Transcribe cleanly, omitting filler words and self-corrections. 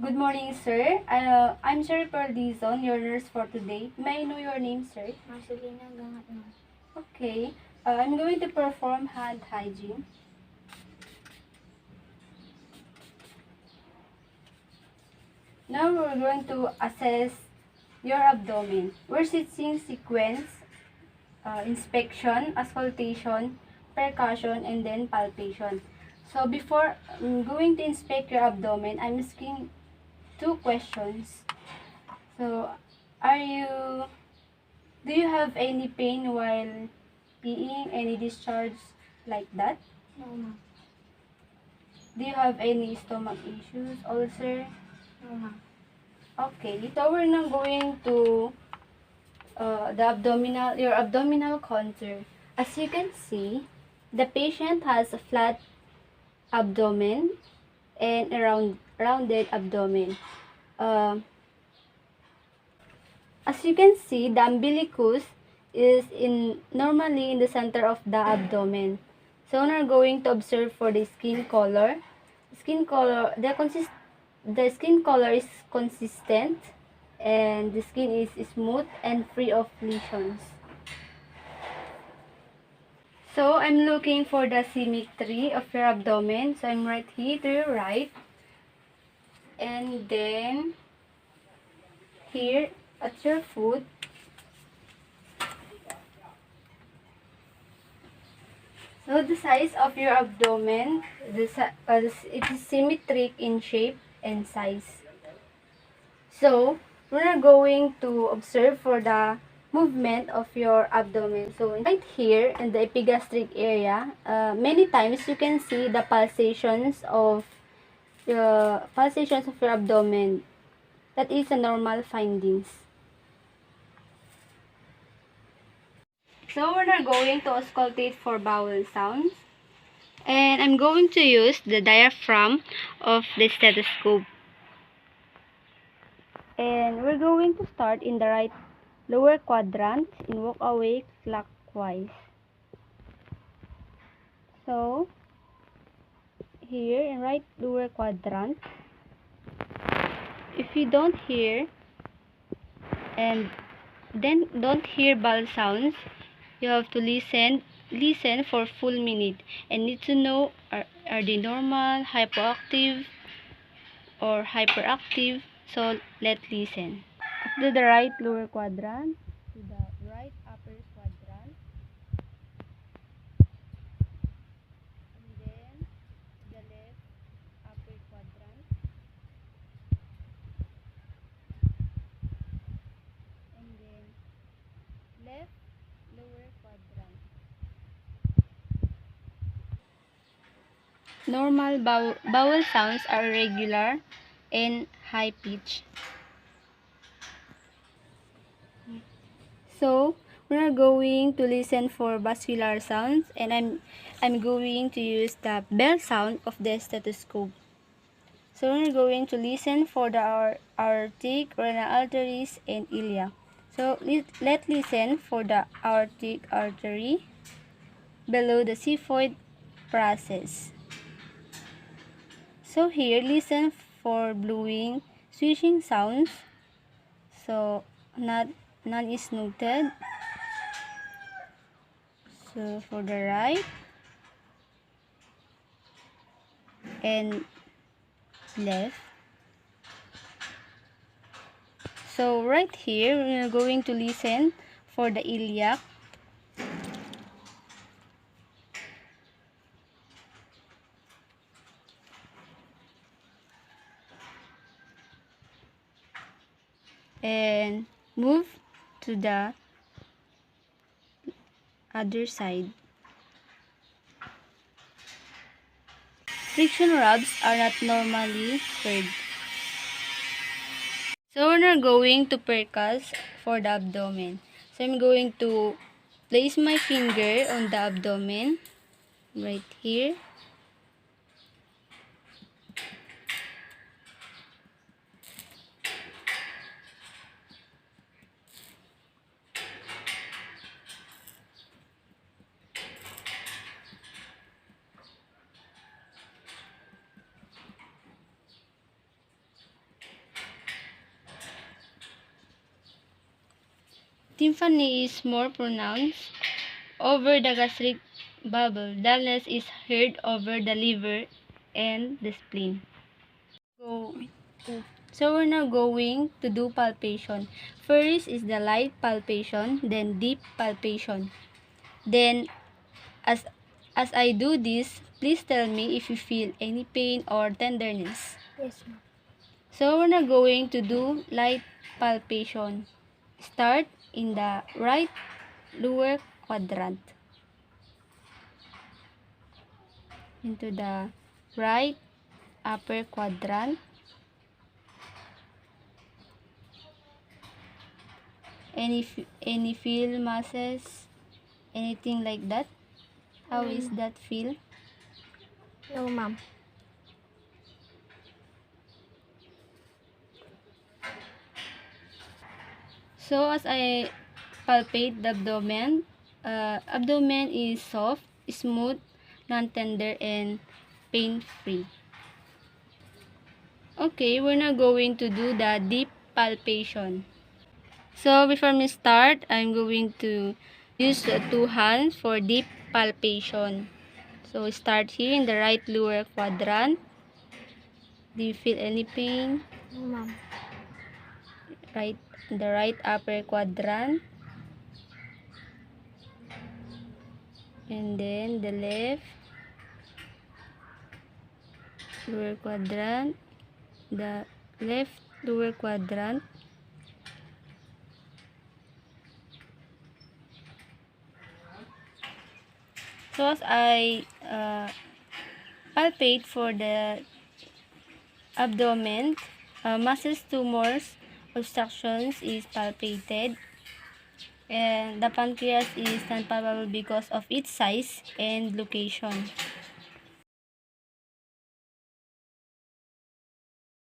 Good morning, sir. I'm Sir Perdizon, your nurse for today. May I know your name, sir? Marcelina Gangat no. Okay. I'm going to perform hand hygiene. Now we're going to assess your abdomen. We're seeing sequence, inspection, auscultation, percussion, and then palpation. So before going to inspect your abdomen, I'm asking two questions. So, are you do you have any pain while peeing, any discharge like that? No, ma'am. Do you have any stomach issues, ulcer? No, ma'am. Okay, so we're now going to your abdominal contour. As you can see, the patient has a flat abdomen and a rounded abdomen. Uh, as you can see, the umbilicus is normally in the center of the abdomen. So we're going to observe for the skin color. The skin color is consistent and the skin is smooth and free of lesions. So I'm looking for the symmetry of your abdomen. So I'm right here to your right. And then here at your foot. So the size of your abdomen, it is symmetric in shape and size. So we're going to observe for the movement of your abdomen. So right here in the epigastric area, many times you can see the pulsations of your abdomen. That is a normal findings. So we're going to auscultate for bowel sounds. And I'm going to use the diaphragm of the stethoscope. And we're going to start in the right lower quadrant and walk away clockwise. So, here in right lower quadrant, if you don't hear and then don't hear bowel sounds, you have to listen for full minute and need to know are they normal, hypoactive, or hyperactive. So let's listen. To the right lower quadrant, to the right upper quadrant, and then the left upper quadrant, and then left lower quadrant. Normal bowel sounds are regular and high pitch. So we're going to listen for vascular sounds, and I'm going to use the bell sound of the stethoscope. So we're going to listen for the aortic, renal arteries, and ilia. So let's listen for the aortic artery below the xiphoid process. So here, listen for blowing, swishing sounds. So none is noted. So for the right and left. So right here, we're going to listen for the iliac. And move to the other side. Friction rubs are not normally heard. So we're now going to percuss for the abdomen. So I'm going to place my finger on the abdomen right here. Tympani is more pronounced over the gastric bubble. Dullness is heard over the liver and the spleen. So we're now going to do palpation. First is the light palpation, then deep palpation. Then as I do this, please tell me if you feel any pain or tenderness. Yes, ma'am. So we're now going to do light palpation. Start in the right lower quadrant. Into the right upper quadrant. Any feel masses, anything like that? How is that feel? No, ma'am. So as I palpate the abdomen is soft, smooth, non-tender, and pain-free. Okay, we're now going to do the deep palpation. So before we start, I'm going to use the two hands for deep palpation. So start here in the right lower quadrant. Do you feel any pain? No, ma'am. Right, the right upper quadrant. And then the left lower quadrant, the left lower quadrant, so as I palpate for the abdomen, muscles, tumors, obstructions is palpated, and the pancreas is non-palpable because of its size and location.